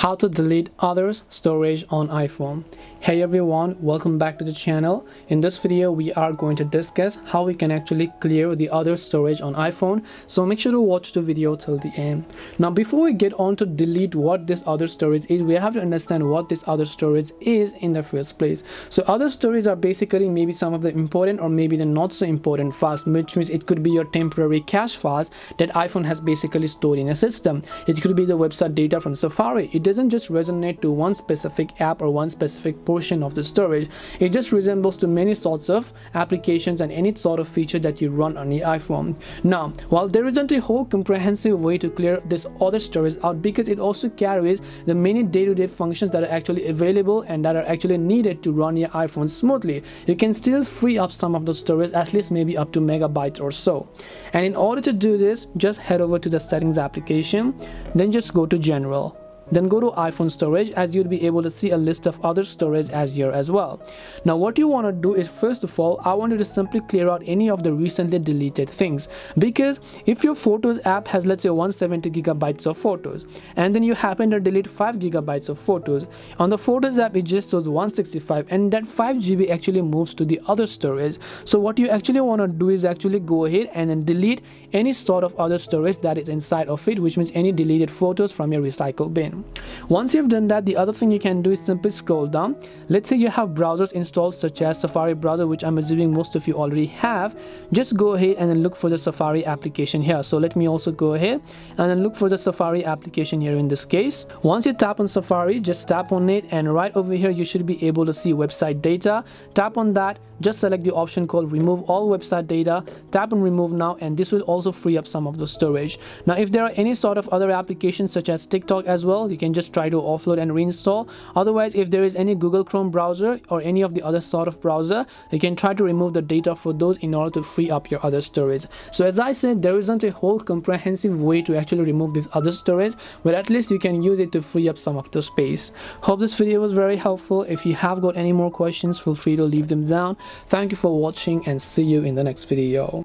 How to delete others storage on iPhone. Hey everyone, welcome back to the channel. In this video we are going to discuss how we can actually clear the other storage on iPhone, so make sure to watch the video till the end. Now before we get on to delete what this other storage is, we have to understand what this other storage is in the first place. So other storage are basically maybe some of the important or maybe the not so important files, which means it could be your temporary cache files that iPhone has basically stored in a system. It could be the website data from Safari. It doesn't just resonate to one specific app or one specific portion of the storage. It just resembles to many sorts of applications and any sort of feature that you run on the iPhone. Now, while there isn't a whole comprehensive way to clear this other storage out, because it also carries the many day-to-day functions that are actually available and that are actually needed to run your iPhone smoothly, you can still free up some of the storage, at least maybe up to megabytes or so. And in order to do this, just head over to the settings application, then just go to general. Then go to iPhone storage, as you'll be able to see a list of other storage as here as well. Now what you want to do is, first of all, I want you to simply clear out any of the recently deleted things, because if your Photos app has, let's say, 170 gigabytes of photos and then you happen to delete 5 gigabytes of photos, on the Photos app it just shows 165 and that 5 GB actually moves to the other storage. So what you actually want to do is actually go ahead and then delete any sort of other storage that is inside of it, which means any deleted photos from your recycle bin. Once you've done that, the other thing you can do is simply scroll down. Let's say you have browsers installed such as Safari browser, which I'm assuming most of you already have. Just go ahead and then look for the Safari application here. So let me also go ahead and then look for the Safari application here in this case. Once you tap on Safari, just tap on it, and right over here you should be able to see website data. Tap on that. Just select the option called remove all website data, tap on remove now, and this will also free up some of the storage. Now if there are any sort of other applications such as TikTok as well, you can just try to offload and reinstall. Otherwise, if there is any Google Chrome browser or any of the other sort of browser, you can try to remove the data for those in order to free up your other storage. So as I said, there isn't a whole comprehensive way to actually remove this other storage, but at least you can use it to free up some of the space. Hope this video was very helpful. If you have got any more questions, feel free to leave them down. Thank you for watching and see you in the next video.